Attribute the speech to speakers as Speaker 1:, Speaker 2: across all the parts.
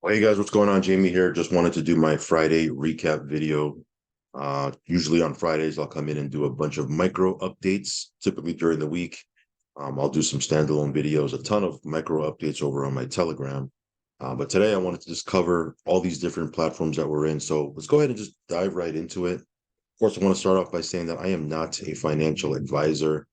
Speaker 1: Hey guys, what's going on? Jamie here. Just wanted to do my Friday recap video. Usually on Fridays, I'll come in and do a bunch of micro updates, typically during the week. I'll do some standalone videos, a ton of micro updates over on my Telegram. But today I wanted to just cover all these different platforms that we're in. So let's go ahead and just dive right into it. Of course, I want to start off by saying that I am not a financial advisor.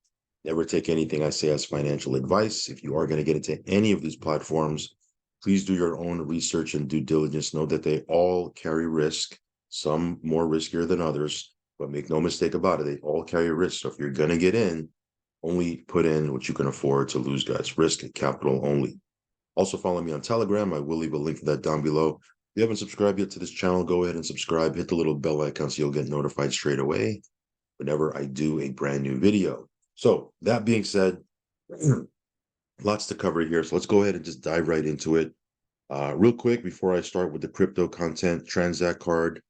Speaker 1: Never take anything I say as financial advice. If you are going to get into any of these platforms, please do your own research and due diligence. Know that they all carry risk, some more riskier than others, but make no mistake about it, they all carry risk. So if you're going to get in, only put in what you can afford to lose, guys. Risk and capital only. Also, follow me on Telegram. I will leave a link for that down below. If you haven't subscribed yet to this channel, go ahead and subscribe. Hit the little bell icon so you'll get notified straight away whenever I do a brand new video. So that being said, lots to cover here. So let's go ahead and just dive right into it. Real quick, before I start with the crypto content, Transact card,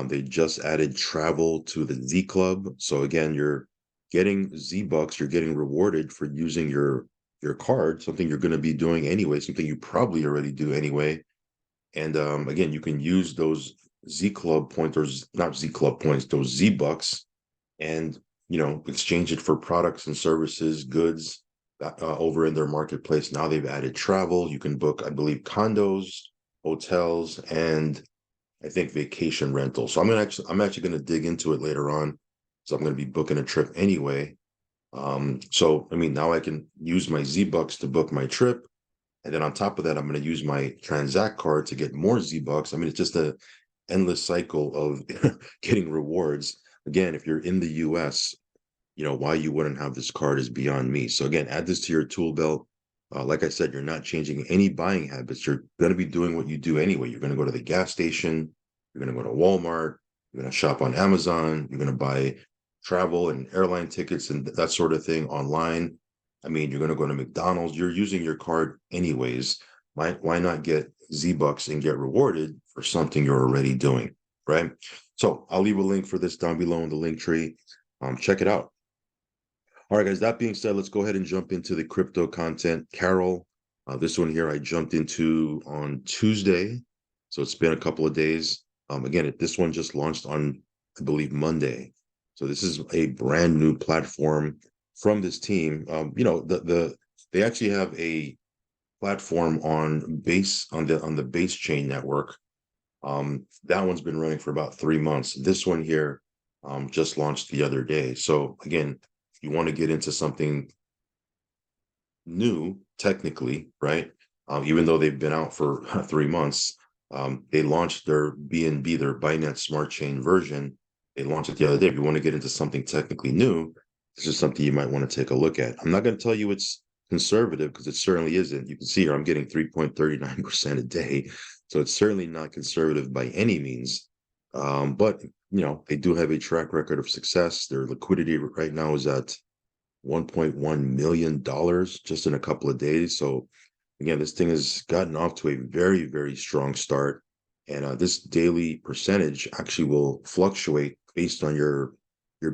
Speaker 1: they just added travel to the Z Club. So again, you're getting Z Bucks, you're getting rewarded for using your card, something you're going to be doing anyway, something you probably already do anyway. And again, you can use those Z Club pointers, not Z Club points, those Z Bucks, and exchange it for products and services, goods over in their marketplace. Now they've added travel. You can book, I believe, condos, hotels, and I think vacation rental. So I'm actually going to dig into it later on. So I'm going to be booking a trip anyway. So I mean, now I can use my Z Bucks to book my trip. And then on top of that, I'm going to use my Transact card to get more Z Bucks. I mean, it's just a endless cycle of getting rewards. Again, if you're in the US, why you wouldn't have this card is beyond me. So again, add this to your tool belt. Like I said, you're not changing any buying habits. You're going to be doing what you do anyway. You're going to go to the gas station. You're going to go to Walmart. You're going to shop on Amazon. You're going to buy travel and airline tickets and that sort of thing online. I mean, you're going to go to McDonald's. You're using your card anyways. Why not get Z Bucks and get rewarded for something you're already doing, right? So I'll leave a link for this down below in the link tree. Check it out. All right, guys, that being said, let's go ahead and jump into the crypto content. Carol, this one here I jumped into on Tuesday. So it's been a couple of days. Again, this one just launched on, I believe, Monday. So this is a brand new platform from this team. They actually have a platform on the base chain network. That one's been running for about 3 months. This one here just launched the other day. So again, you want to get into something new, technically, right? Even though they've been out for 3 months, they launched their BNB, their Binance Smart Chain version. They launched it the other day. If you want to get into something technically new, this is something you might want to take a look at. I'm not going to tell you it's conservative because it certainly isn't. You can see here I'm getting 3.39% a day. So it's certainly not conservative by any means. But they do have a track record of success. Their liquidity right now is at $1.1 million just in a couple of days. So again, this thing has gotten off to a very, very strong start. And this daily percentage actually will fluctuate based on your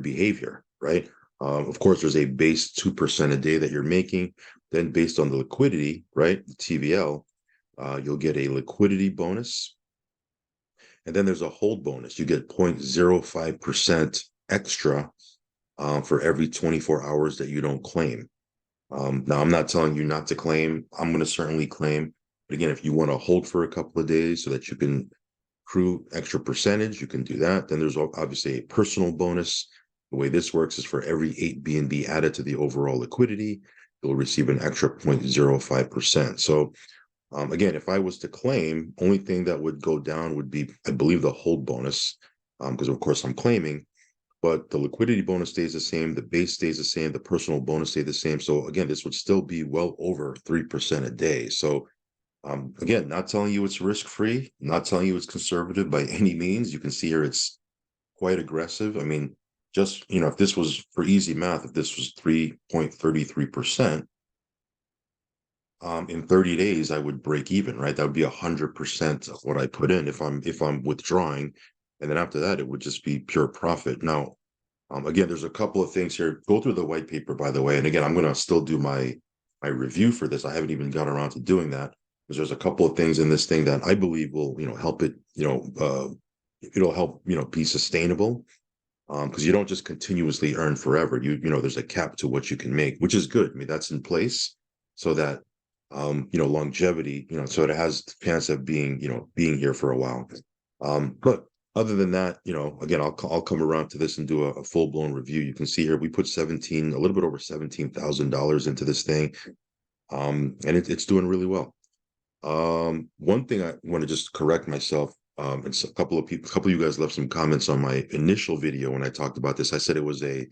Speaker 1: behavior, right? Of course, there's a base 2% a day that you're making. Then based on the liquidity, right, the TVL, you'll get a liquidity bonus. And then there's a hold bonus. You get 0.05% extra for every 24 hours that you don't claim. Now, I'm not telling you not to claim. I'm going to certainly claim. But again, if you want to hold for a couple of days so that you can accrue extra percentage, you can do that. Then there's obviously a personal bonus. The way this works is for every 8 BNB added to the overall liquidity, you'll receive an extra 0.05%. So again, if I was to claim, only thing that would go down would be, I believe, the hold bonus, because of course I'm claiming, but the liquidity bonus stays the same, the base stays the same, the personal bonus stays the same. So again, this would still be well over 3% a day. So again, not telling you it's risk-free, not telling you it's conservative by any means. You can see here it's quite aggressive. I mean, just, if this was for easy math, if this was 3.33%, in 30 days, I would break even, right? That would be 100% of what I put in if I'm withdrawing. And then after that, it would just be pure profit. Now, again, there's a couple of things here. Go through the white paper, by the way. And again, I'm going to still do my review for this. I haven't even got around to doing that. because there's a couple of things in this thing that I believe will, help it, it'll help, be sustainable. Because you don't just continuously earn forever. There's a cap to what you can make, which is good. I mean, that's in place so that, longevity, so it has the chance of being here for a while. But other than that, again, I'll come around to this and do a full blown review. You can see here we put a little bit over $17,000 into this thing, and it's doing really well. One thing I want to just correct myself. And a couple of you guys left some comments on my initial video when I talked about this. I said it was a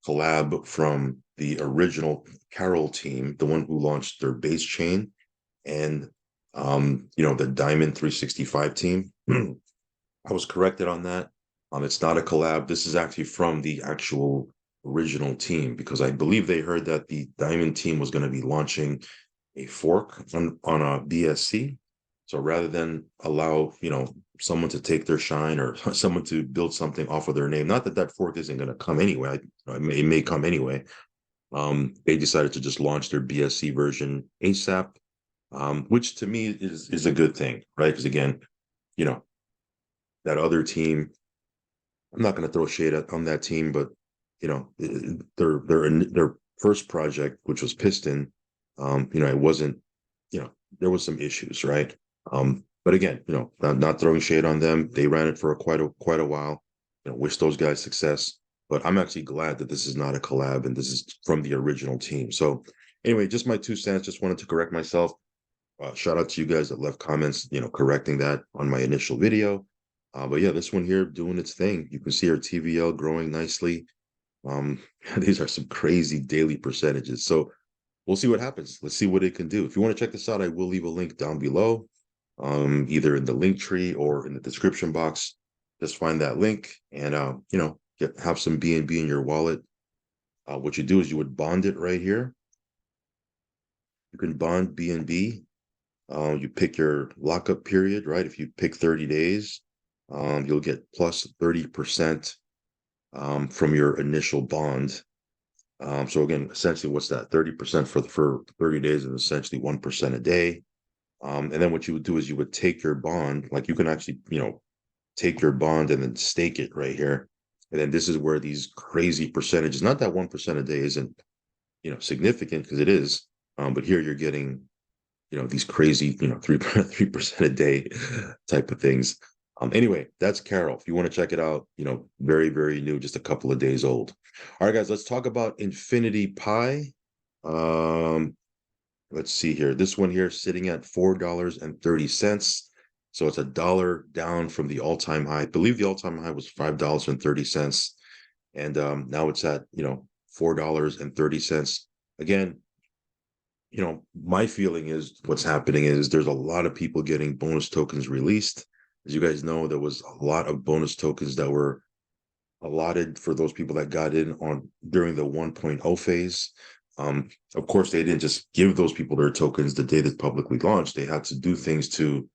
Speaker 1: collab from the original Carol team, the one who launched their base chain, and the Diamond 365 team. I was corrected on that. It's not a collab. This is actually from the actual original team, because I believe they heard that the Diamond team was going to be launching a fork on a BSC. So rather than allow, someone to take their shine or someone to build something off of their name, not that that fork isn't going to come anyway, it may come anyway. They decided to just launch their BSC version ASAP, which to me is a good thing, right? Because again, that other team, I'm not going to throw shade on that team, but their first project, which was Piston, it wasn't, there was some issues, right? But again, not throwing shade on them. They ran it for quite a while. Wish those guys success. But I'm actually glad that this is not a collab and this is from the original team. So anyway, just my 2 cents. Just wanted to correct myself. Shout out to you guys that left comments, correcting that on my initial video. But yeah, this one here doing its thing. You can see our TVL growing nicely. These are some crazy daily percentages. So we'll see what happens. Let's see what it can do. If you want to check this out, I will leave a link down below, either in the link tree or in the description box. Just find that link and, have some BNB in your wallet. What you do is you would bond it right here. You can bond BNB. You pick your lockup period, right? If you pick 30 days, you'll get plus 30% from your initial bond. So again, essentially, what's that? 30% for 30 days is essentially 1% a day. And then what you would do is you would take your bond, like you can actually, take your bond and then stake it right here. And then this is where these crazy percentages, not that 1% a day isn't, significant, because it is. But here you're getting, these crazy, 3% a day type of things. Anyway, that's Carol. If you want to check it out, very, very new, just a couple of days old. All right, guys, let's talk about Infinity Pi. Let's see here. This one here sitting at $4.30. So it's $1 down from the all-time high. I believe the all-time high was $5.30. And now it's at, $4.30. Again, my feeling is what's happening is there's a lot of people getting bonus tokens released. As you guys know, there was a lot of bonus tokens that were allotted for those people that got in during the 1.0 phase. Of course, they didn't just give those people their tokens the day that publicly launched. They had to do things to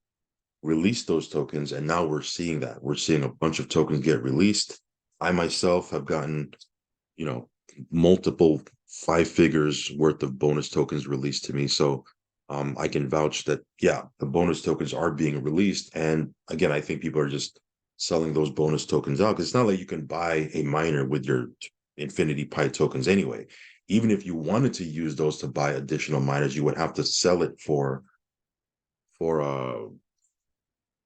Speaker 1: release those tokens. And now we're seeing that. We're seeing a bunch of tokens get released. I myself have gotten, multiple 5 figures worth of bonus tokens released to me. So I can vouch that, yeah, the bonus tokens are being released. And again, I think people are just selling those bonus tokens out, because it's not like you can buy a miner with your Infinity Pi tokens anyway. Even if you wanted to use those to buy additional miners, you would have to sell it for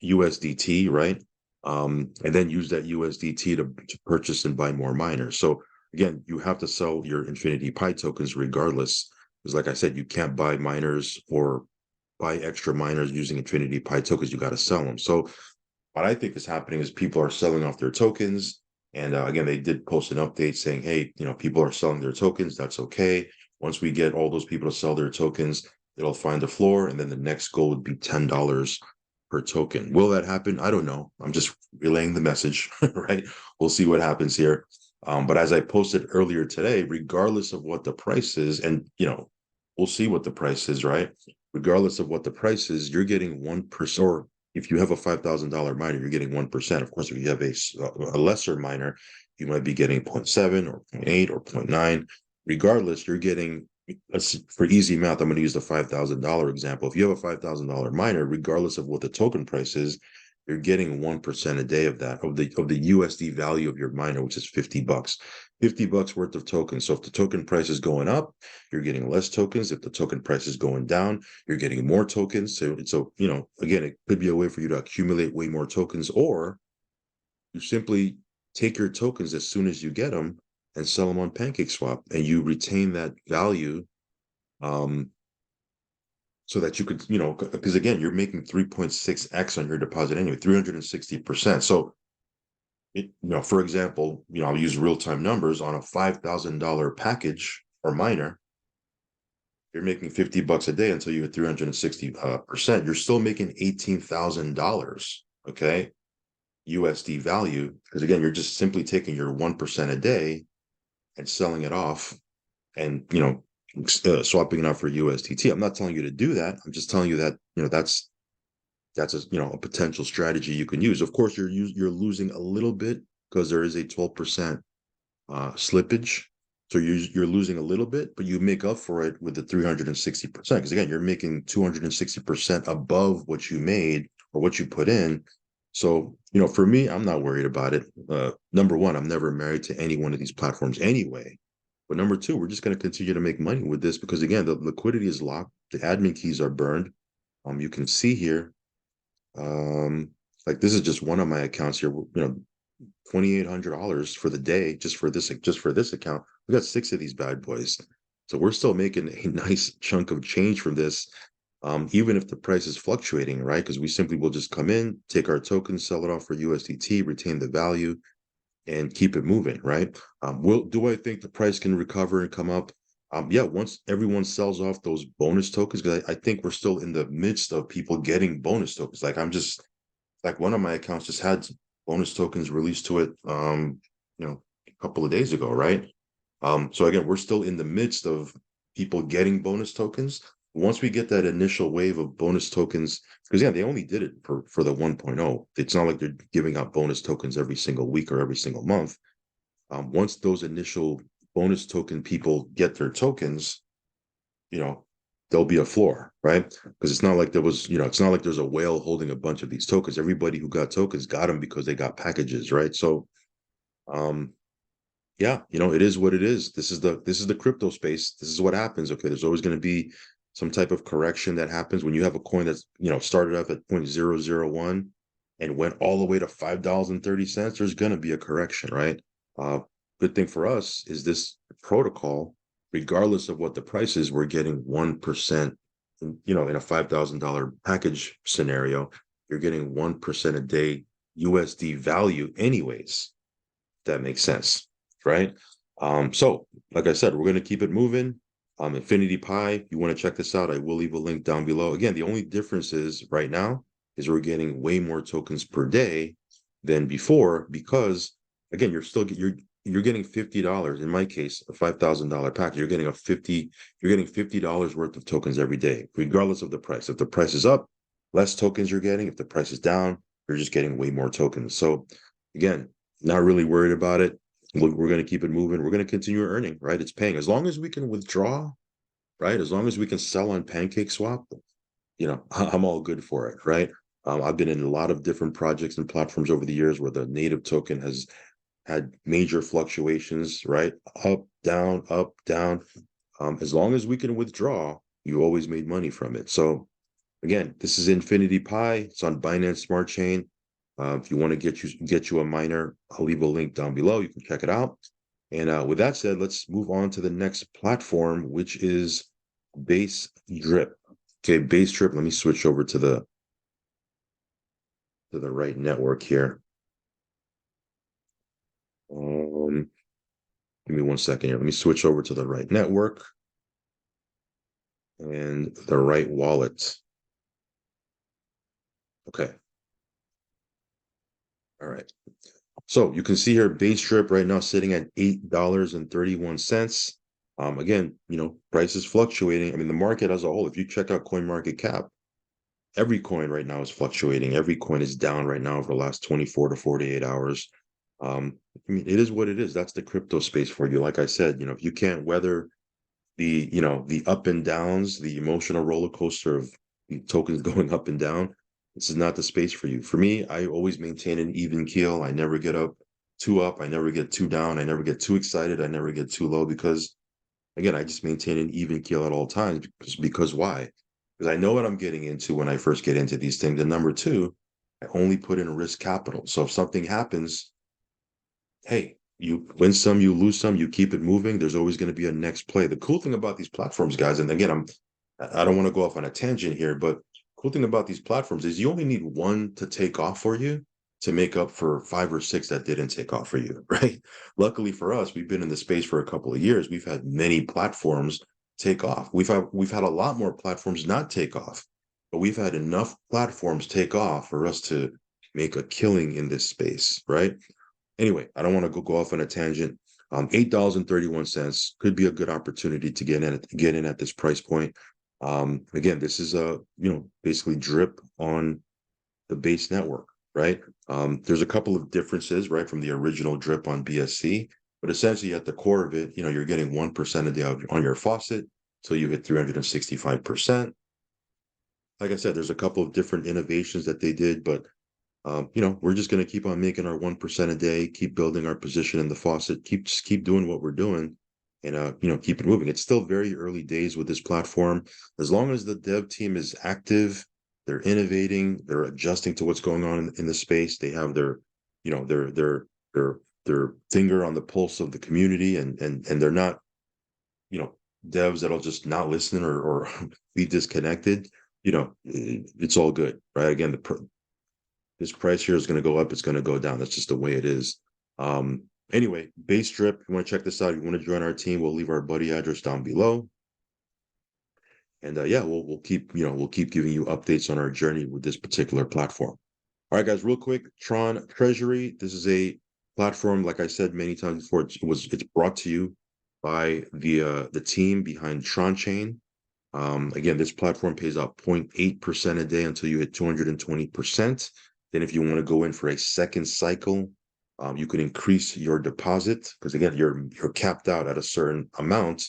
Speaker 1: USDT, right? And then use that USDT to purchase and buy more miners. So again, you have to sell your Infinity Pi tokens regardless. Because like I said, you can't buy miners or buy extra miners using Infinity Pi tokens. You got to sell them. So what I think is happening is people are selling off their tokens. And again, they did post an update saying, hey, people are selling their tokens. That's okay. Once we get all those people to sell their tokens, it'll find a floor. And then the next goal would be $10 per token. Will that happen? I don't know. I'm just relaying the message, right? We'll see what happens here. But as I posted earlier today, regardless of what the price is, and we'll see what the price is, right? Regardless of what the price is, you're getting 1%. Or if you have a $5,000 miner, you're getting 1%. Of course, if you have a lesser miner, you might be getting 0.7 or 0.8 or 0.9. Regardless, you're getting for easy math, I'm going to use the $5,000 example. If you have a $5,000 miner, regardless of what the token price is, you're getting 1% a day of that, of the USD value of your miner, which is $50. $50 worth of tokens. So if the token price is going up, you're getting less tokens. If the token price is going down, you're getting more tokens. So again, it could be a way for you to accumulate way more tokens, or you simply take your tokens as soon as you get them and sell them on PancakeSwap, and you retain that value, so that you could, because again, you're making 3.6x on your deposit anyway, 360%. So, for example, I'll use real-time numbers on a $5,000 package or miner. You're making $50 a day until you hit 360%. You're still making $18,000, okay, USD value, because again, you're just simply taking your 1% a day and selling it off, and swapping it out for USDT. I'm not telling you to do that. I'm just telling you that that's a potential strategy you can use. Of course, you're losing a little bit because there is a 12% slippage. So you're losing a little bit, but you make up for it with the 360%. Because again, you're making 260% above what you made or what you put in. So, for me, I'm not worried about it. Number one, I'm never married to any one of these platforms anyway. But number two, we're just going to continue to make money with this because, again, the liquidity is locked. The admin keys are burned. You can see here, like this is just one of my accounts here, $2,800 for the day, just for this account. We got 6 of these bad boys. So we're still making a nice chunk of change from this, even if the price is fluctuating, right? Because we simply will just come in, take our tokens, sell it off for USDT, retain the value, and keep it moving, right? Do I think the price can recover and come up? Yeah, once everyone sells off those bonus tokens, because I think we're still in the midst of people getting bonus tokens. Like one of my accounts just had bonus tokens released to it, a couple of days ago, right? So again, we're still in the midst of people getting bonus tokens. Once we get that initial wave of bonus tokens, because they only did it for the 1.0. It's not like they're giving out bonus tokens every single week or every single month. Once those initial bonus token people get their tokens, there'll be a floor, right? Because it's not like it's not like there's a whale holding a bunch of these tokens. Everybody who got tokens got them because they got packages, right? So, it is what it is. This is the crypto space. This is what happens. Okay, there's always going to be some type of correction that happens when you have a coin that's started off at 0.001 and went all the way to $5.30. There's going to be a correction, right? Good thing for us is this protocol, regardless of what the price is, we're getting 1%. In a $5,000 package scenario, you're getting 1% a day USD value, anyways. If that makes sense, right? So, like I said, we're going to keep it moving. Infinity Pi, you want to check this out, I will leave a link down below. Again, the only difference is right now is we're getting way more tokens per day than before, because again, you're getting $50. In my case, a $5,000 package, you're getting $50 worth of tokens every day, regardless of the price. If the price is up, less tokens you're getting. If the price is down, you're just getting way more tokens. So again, not really worried about it. We're going to keep it moving. We're going to continue earning, right? It's paying. As long as we can withdraw, right? As long as we can sell on PancakeSwap, I'm all good for it, right? I've been in a lot of different projects and platforms over the years where the native token has had major fluctuations, right? Up, down, up, down. As long as we can withdraw, you always made money from it. So again, this is Infinity Pi. It's on Binance Smart Chain. If you want to get you a miner, I'll leave a link down below. You can check it out. And with that said, let's move on to the next platform, which is Basstrip. Okay, Basstrip. Let me switch over to the right network here. Give me 1 second here. Let me switch over to the right network and the right wallet. Okay. All right. So you can see here, Basstrip right now sitting at $8.31. Again, price is fluctuating. I mean, the market as a whole, if you check out CoinMarketCap, every coin right now is fluctuating. Every coin is down right now over the last 24 to 48 hours. I mean, it is what it is. That's the crypto space for you. Like I said, if you can't weather the up and downs, the emotional roller coaster of tokens going up and down, this is not the space for you. For me, I always maintain an even keel. I never get too up. I never get too down. I never get too excited. I never get too low because, again, I just maintain an even keel at all times. Because why? Because I know what I'm getting into when I first get into these things. And number two, I only put in risk capital. So if something happens, hey, you win some, you lose some, you keep it moving. There's always going to be a next play. The cool thing about these platforms, guys, and again, I don't want to go off on a tangent here, but cool thing about these platforms is you only need one to take off for you to make up for 5 or 6 that didn't take off for you, right? Luckily for us, we've been in the space for a couple of years. We've had many platforms take off. We've had a lot more platforms not take off, but we've had enough platforms take off for us to make a killing in this space, right? Anyway, I don't want to go off on a tangent. $8.31 could be a good opportunity to get in at this price point. Again, this is basically drip on the base network, right? There's a couple of differences, right, from the original drip on BSC, but essentially at the core of it, you're getting 1% a day on your faucet till you hit 365%. Like I said, there's a couple of different innovations that they did, but we're just going to keep on making our 1% a day, keep building our position in the faucet, keep doing what we're doing, and keep it moving. It's still very early days with this platform. As long as the dev team is active, they're innovating, they're adjusting to what's going on in the space. They have their, their finger on the pulse of the community, and they're not, devs that'll just not listen or be disconnected. It's all good, right? Again, this price here is going to go up. It's going to go down. That's just the way it is. Anyway, Basstrip, you want to check this out, you want to join our team, we'll leave our buddy address down below. And yeah, we'll keep giving you updates on our journey with this particular platform. All right, guys, real quick, Tron Treasury. This is a platform, like I said many times before, it's brought to you by the team behind Tron Chain. Again, this platform pays out 0.8% a day until you hit 220%. Then if you want to go in for a second cycle, you can increase your deposit because, again, you're capped out at a certain amount.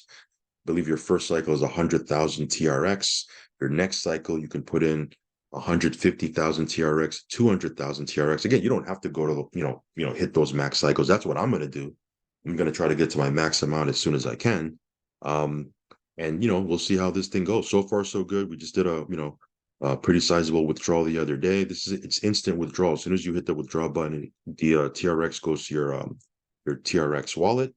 Speaker 1: I believe your first cycle is 100,000 TRX. Your next cycle, you can put in 150,000 TRX, 200,000 TRX. Again, you don't have to go to, hit those max cycles. That's what I'm going to do. I'm going to try to get to my max amount as soon as I can. And we'll see how this thing goes. So far, so good. We just did a pretty sizable withdrawal the other day. It's instant withdrawal. As soon as you hit the withdraw button, the TRX goes to your TRX wallet.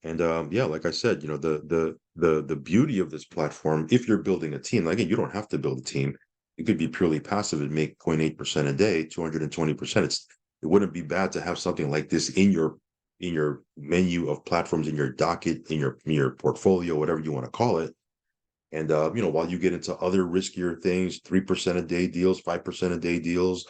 Speaker 1: And yeah, like I said, the beauty of this platform, if you're building a team, again, you don't have to build a team. You could be purely passive and make 0.8% a day, 220%. It wouldn't be bad to have something like this in your menu of platforms, in your docket, in your portfolio, whatever you want to call it. And while you get into other riskier things, 3% a day deals, 5% a day deals,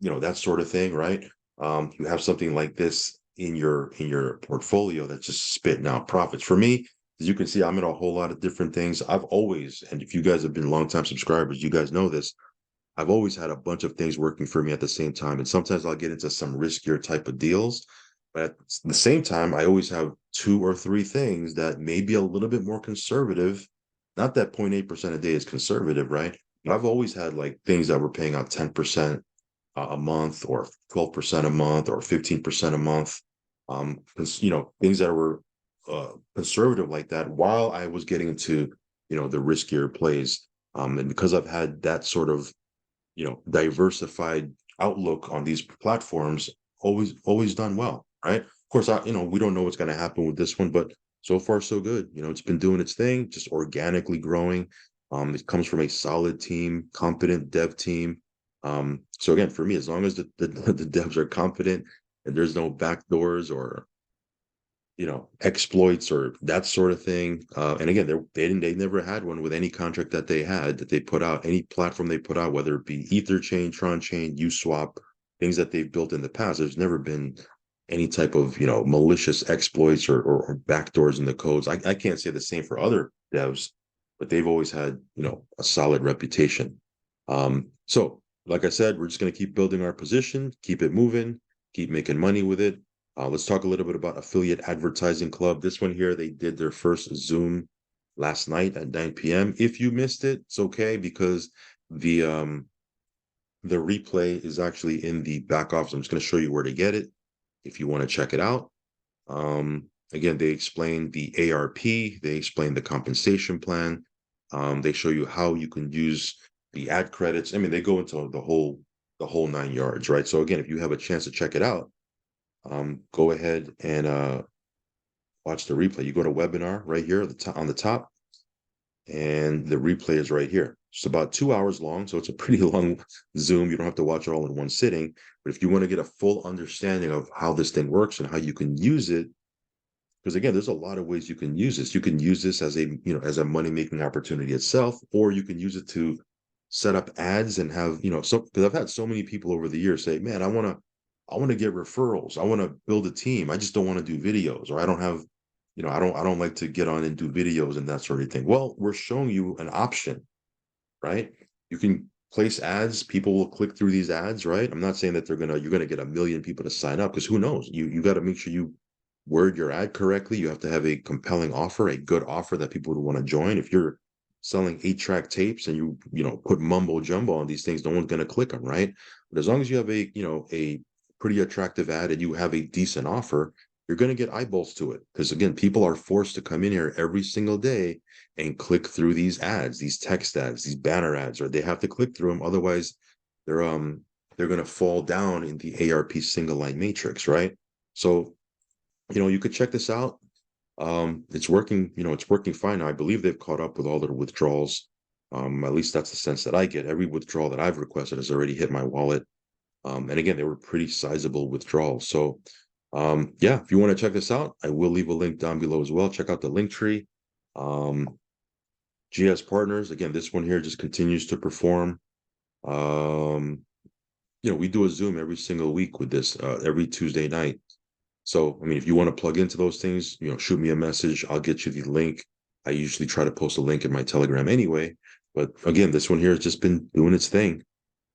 Speaker 1: that sort of thing, right? You have something like this in your portfolio that's just spitting out profits. For me, as you can see, I'm in a whole lot of different things. I've always, and if you guys have been longtime subscribers, you guys know this, I've always had a bunch of things working for me at the same time. And sometimes I'll get into some riskier type of deals. But at the same time, I always have 2 or 3 things that may be a little bit more conservative. Not that 0.8% a day is conservative, right? But I've always had like things that were paying out 10% a month or 12% a month or 15% a month. Things that were conservative like that while I was getting into, the riskier plays. And because I've had that sort of, diversified outlook on these platforms, always done well, right? Of course, we don't know what's going to happen with this one, but so far so good. It's been doing its thing, just organically growing. It comes from a solid team, competent dev team. So again, for me, as long as the devs are competent and there's no backdoors or exploits or that sort of thing. And again, they never had one with any contract that they put out, any platform they put out, whether it be Ether Chain, Tron Chain, Uswap, things that they've built in the past. There's never been any type of malicious exploits or backdoors in the codes. I can't say the same for other devs, but they've always had a solid reputation. So like I said, we're just going to keep building our position, keep it moving, keep making money with it. Let's talk a little bit about Affiliate Advertising Club. This one here, they did their first Zoom last night at 9 p.m. If you missed it, it's okay because the replay is actually in the back office. I'm just going to show you where to get it if you want to check it out. Again, they explain the ARP, they explain the compensation plan. They show you how you can use the ad credits. I mean, they go into the whole 9 yards, right? So again, if you have a chance to check it out, go ahead and watch the replay. You go to webinar right here on the top, and the replay is right here. It's about 2 hours long, so it's a pretty long Zoom. You don't have to watch it all in one sitting. But if you want to get a full understanding of how this thing works and how you can use it, because again, there's a lot of ways you can use this. You can use this as a money-making opportunity itself, or you can use it to set up ads and have, so because I've had so many people over the years say, man, I want to get referrals. I want to build a team. I just don't want to do videos, or I don't have, I don't like to get on and do videos and that sort of thing. Well, we're showing you an option, right? You can place ads. People will click through these ads, right? I'm not saying that you're gonna get 1 million people to sign up, because who knows? You got to make sure you word your ad correctly. You have to have a compelling offer, a good offer that people would want to join. If you're selling 8-track tapes and you put mumbo jumbo on these things, no one's going to click them, right? But as long as you have a pretty attractive ad and you have a decent offer, you're going to get eyeballs to it. Because again, people are forced to come in here every single day and click through these ads, these text ads, these banner ads, or they have to click through them. Otherwise, they're going to fall down in the ARP single line matrix, right? So you could check this out. It's working, it's working fine now. I believe they've caught up with all their withdrawals. At least that's the sense that I get. Every withdrawal that I've requested has already hit my wallet. And again, they were pretty sizable withdrawals. So yeah, if you want to check this out, I will leave a link down below as well. Check out the link tree. GS Partners, again, this one here just continues to perform. We do a Zoom every single week with this, every Tuesday night. So, I mean, if you want to plug into those things, shoot me a message. I'll get you the link. I usually try to post a link in my Telegram anyway. But again, this one here has just been doing its thing.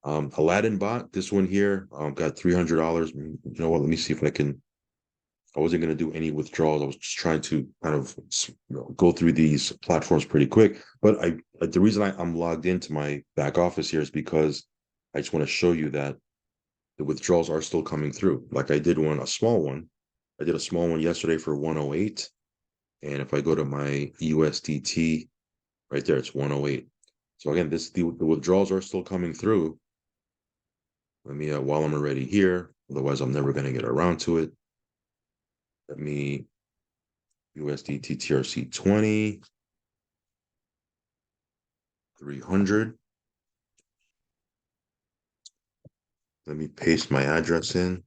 Speaker 1: Aladdin bot, this one here, got $300. You know what? Let me see if I wasn't going to do any withdrawals. I was just trying to kind of go through these platforms pretty quick. But the reason I'm logged into my back office here is because I just want to show you that the withdrawals are still coming through. Like I did a small one. I did a small one yesterday for 108. And if I go to my USDT, right there, it's 108. So again, the withdrawals are still coming through. Let me, while I'm already here, otherwise I'm never going to get around to it. Let me, USDT TRC 20, 300. Let me paste my address in.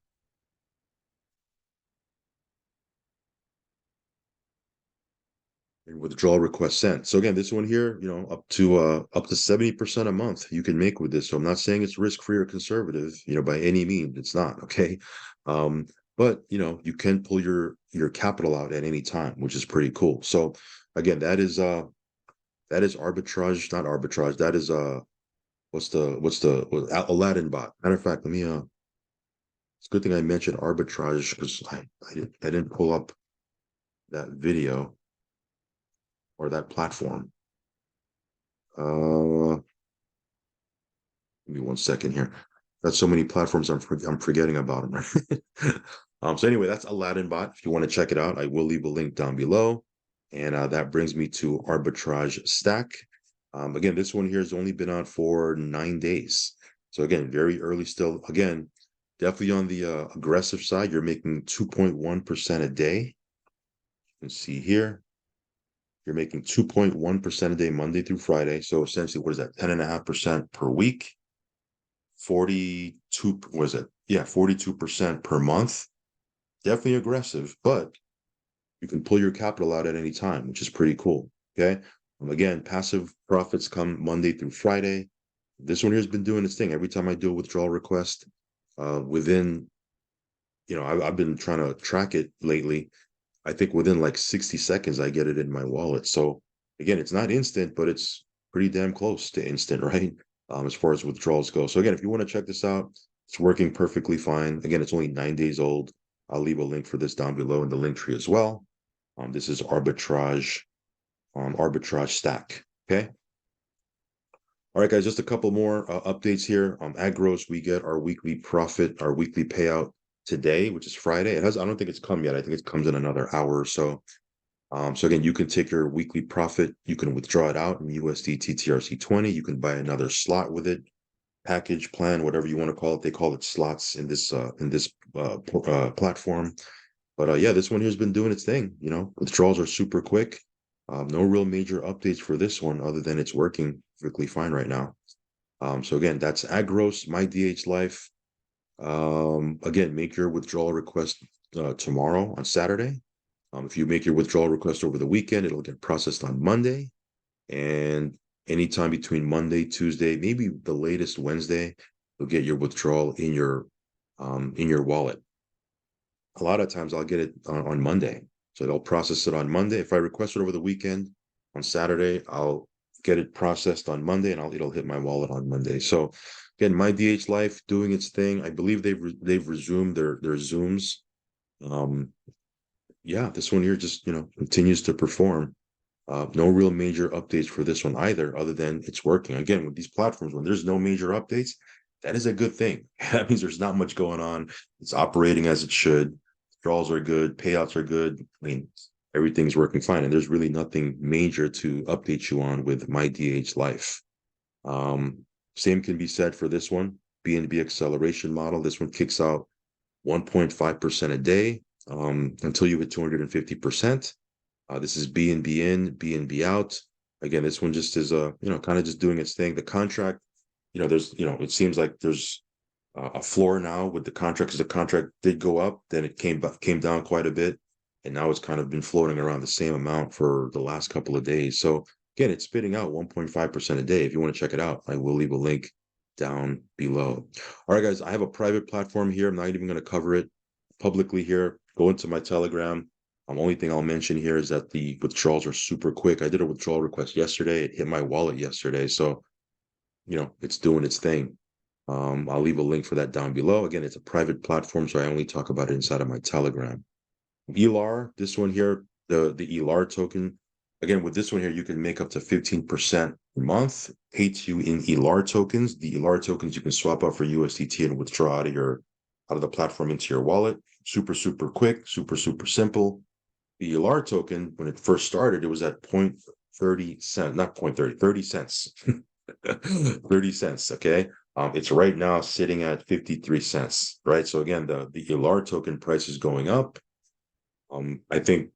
Speaker 1: And withdrawal request sent. So again, this one here, up to 70% a month you can make with this. So I'm not saying it's risk-free or conservative, by any means. It's not, okay. But you can pull your capital out at any time, which is pretty cool. So again, that is arbitrage, not arbitrage. That is what's the Aladdin bot. Matter of fact, let me it's a good thing I mentioned arbitrage, because I didn't pull up that video or that platform. Give me 1 second here. That's so many platforms, I'm forgetting about them. Right? So anyway, that's Aladdin bot. If you want to check it out, I will leave a link down below. And that brings me to Arbitrage Stack. Again, this one here has only been on for 9 days. So again, very early still. Again, definitely on the aggressive side. You're making 2.1% a day. You can see here. You're making 2.1% a day, Monday through Friday. So essentially, what is that? 10.5% per week. 42, was it? Yeah, 42% per month. Definitely aggressive, but you can pull your capital out at any time, which is pretty cool. Okay. Again, passive profits come Monday through Friday. This one here has been doing its thing. Every time I do a withdrawal request, within, I've been trying to track it lately. I think within like 60 seconds, I get it in my wallet. So again, it's not instant, but it's pretty damn close to instant, right? As far as withdrawals go. So again, if you want to check this out, it's working perfectly fine. Again, it's only 9 days old. I'll leave a link for this down below in the link tree as well. This is Arbitrage Stack. Okay. All right, guys, just a couple more updates here. Agross, we get our weekly profit, our weekly payout today, which is Friday. I don't think it's come yet. I think it comes in another hour or so. So again, you can take your weekly profit, you can withdraw it out in USD TTRC20. You can buy another slot with it, package, plan, whatever you want to call it. They call it slots in this platform. But yeah, this one here has been doing its thing. Withdrawals are super quick. No real major updates for this one other than it's working perfectly fine right now. So again, that's Agross, my DH Life. Again, make your withdrawal request tomorrow on Saturday. If you make your withdrawal request over the weekend, it'll get processed on Monday. And anytime between Monday, Tuesday, maybe the latest Wednesday, you'll get your withdrawal in your wallet. A lot of times I'll get it on Monday. So they'll process it on Monday. If I request it over the weekend, on Saturday, I'll get it processed on Monday, and it'll hit my wallet on Monday. So again, my DH Life doing its thing. I believe they've resumed their Zooms. Yeah, this one here just continues to perform. No real major updates for this one either, other than it's working. Again, with these platforms, when there's no major updates, that is a good thing. That means there's not much going on. It's operating as it should. Withdrawals are good, payouts are good. I mean, everything's working fine, and there's really nothing major to update you on with my DH Life. Same can be said for this one, BNB acceleration model. This one kicks out 1.5% a day until you hit 250%. This is BNB in, BNB out. Again, this one just is kind of just doing its thing. The contract, it seems like there's a floor now with the contract, because the contract did go up, then it came down quite a bit, and now it's kind of been floating around the same amount for the last couple of days. So again, it's spitting out 1.5% a day. If you want to check it out, I will leave a link down below. All right, guys, I have a private platform here. I'm not even going to cover it publicly here. Go into my Telegram. The only thing I'll mention here is that the withdrawals are super quick. I did a withdrawal request yesterday. It hit my wallet yesterday. So, it's doing its thing. I'll leave a link for that down below. Again, it's a private platform, so I only talk about it inside of my Telegram. ELAR, this one here, the ELAR token. Again, with this one here, you can make up to 15% a month, pays you in ELAR tokens. The ELAR tokens you can swap out for USDT and withdraw out of the platform into your wallet. Super, super quick, super, super simple. The ELAR token, when it first started, it was at 0.30 cents, not 0.30, 30 cents. 30 cents, okay? It's right now sitting at 53 cents, right? So again, the ELAR token price is going up. I think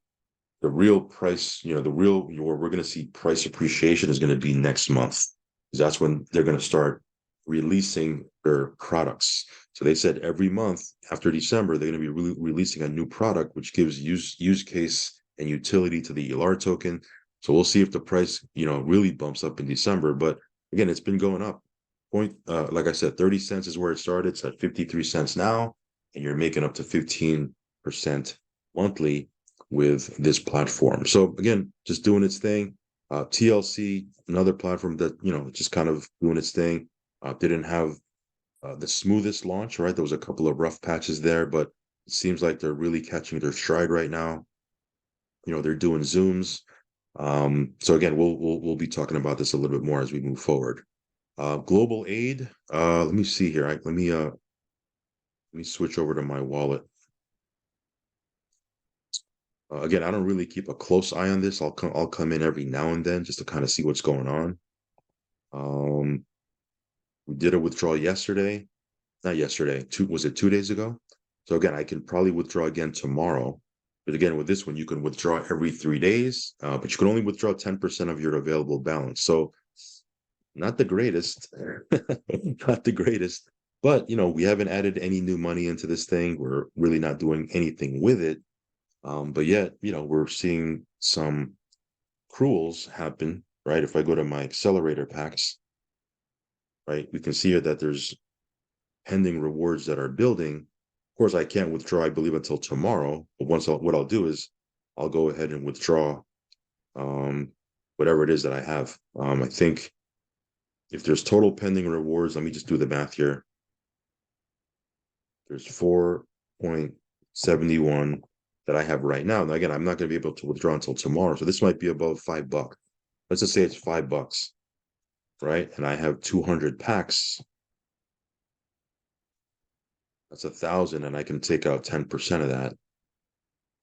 Speaker 1: the real price, where we're going to see price appreciation is going to be next month, because that's when they're going to start releasing their products. So they said every month after December, they're going to be releasing a new product, which gives use case and utility to the ELAR token. So we'll see if the price, really bumps up in December. But again, it's been going up. Like I said, 30 cents is where it started. It's at 53 cents now, and you're making up to 15% monthly with this platform. So again, just doing its thing. TLC, another platform that, just kind of doing its thing. Didn't have the smoothest launch, right? There was a couple of rough patches there, but it seems like they're really catching their stride right now. They're doing Zooms. So again, we'll be talking about this a little bit more as we move forward. Global aid. Let me see here. Let me switch over to my wallet. Again, I don't really keep a close eye on this. I'll come in every now and then just to kind of see what's going on. We did a withdrawal yesterday. Not yesterday. 2 days ago? So again, I can probably withdraw again tomorrow. But again, with this one, you can withdraw every 3 days, but you can only withdraw 10% of your available balance. So not the greatest, not the greatest. But, we haven't added any new money into this thing. We're really not doing anything with it. But yet, we're seeing some accruals happen, right? If I go to my accelerator packs, right, we can see here that there's pending rewards that are building. Of course, I can't withdraw, I believe, until tomorrow. But what I'll do is I'll go ahead and withdraw whatever it is that I have. I think if there's total pending rewards, let me just do the math here. There's 4.3 71 that I have right now. Now, again, I'm not going to be able to withdraw until tomorrow. So this might be above $5. Let's just say it's $5, right? And I have 200 packs. That's 1,000, and I can take out 10% of that.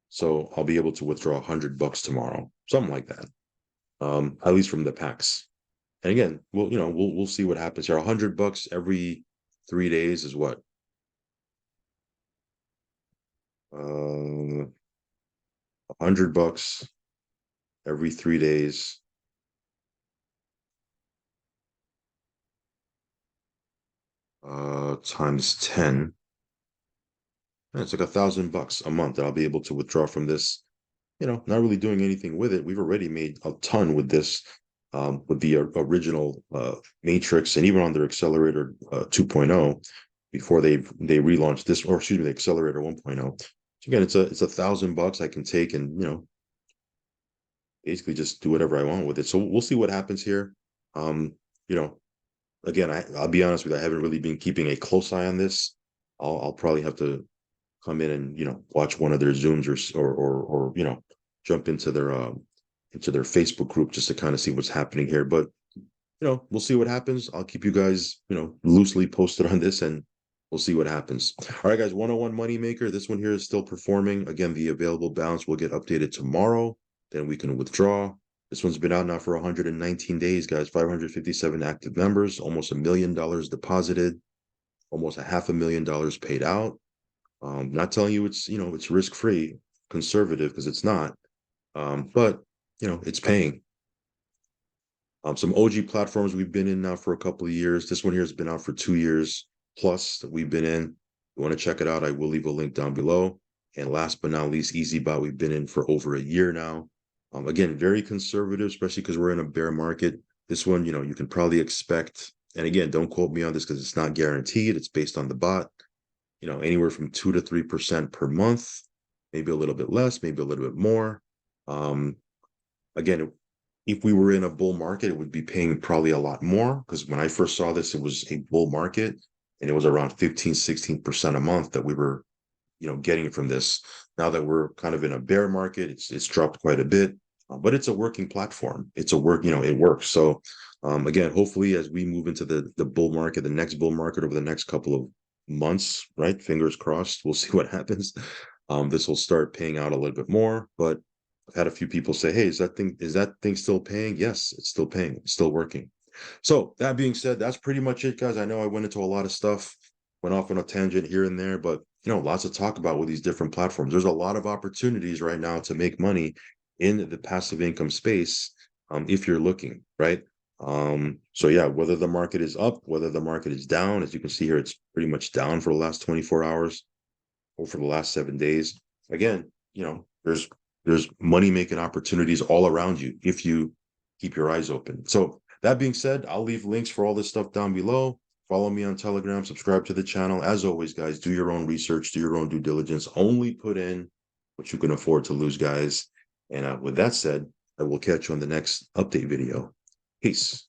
Speaker 1: So I'll be able to withdraw $100 tomorrow, something like that. At least from the packs. And again, we'll see what happens here. $100 every 3 days is what? $100 every 3 days. Times 10. It's like $1,000 a month that I'll be able to withdraw from this. Not really doing anything with it. We've already made a ton with this, with the original Matrix, and even on their Accelerator 2.0 before they relaunched this, or excuse me, the Accelerator 1.0. So again, it's $1,000 I can take and basically just do whatever I want with it. So we'll see what happens here. Again, I'll be honest with you, I haven't really been keeping a close eye on this. I'll probably have to come in and watch one of their Zooms or jump into their Facebook group just to kind of see what's happening here. But we'll see what happens. I'll keep you guys loosely posted on this, and we'll see what happens. All right, guys, 101 Moneymaker. This one here is still performing. Again, the available balance will get updated tomorrow. Then we can withdraw. This one's been out now for 119 days, guys. 557 active members, almost $1 million deposited, almost $500,000 paid out. Not telling you it's risk-free, conservative, because it's not. But it's paying. Some OG platforms we've been in now for a couple of years. This one here has been out for 2 years plus that we've been in. If you want to check it out, I will leave a link down below. And last but not least, EasyBot, we've been in for over a year now. Again, very conservative, especially because we're in a bear market. This one, you can probably expect, and again, don't quote me on this because it's not guaranteed. It's based on the bot. Anywhere from 2 to 3% per month, maybe a little bit less, maybe a little bit more. Again, if we were in a bull market, it would be paying probably a lot more, because when I first saw this, it was a bull market and it was around 15, 16% a month that we were, getting from this. Now that we're kind of in a bear market, it's dropped quite a bit, but it's a working platform. It works. So again, hopefully as we move into the bull market, the next bull market over the next couple of months, right? Fingers crossed, we'll see what happens. This will start paying out a little bit more, but I've had a few people say, hey, is that thing still paying? Yes, it's still paying. It's still working. So that being said, that's pretty much it, guys. I know I went into a lot of stuff, went off on a tangent here and there, but lots to talk about with these different platforms. There's a lot of opportunities right now to make money in the passive income space, if you're looking, right? So yeah, whether the market is up, whether the market is down, as you can see here, it's pretty much down for the last 24 hours or for the last 7 days. Again, there's money making opportunities all around you if you keep your eyes open. So that being said, I'll leave links for all this stuff down below. Follow me on Telegram, subscribe to the channel. As always, guys, do your own research, do your own due diligence. Only put in what you can afford to lose, guys. And with that said, I will catch you on the next update video. Peace.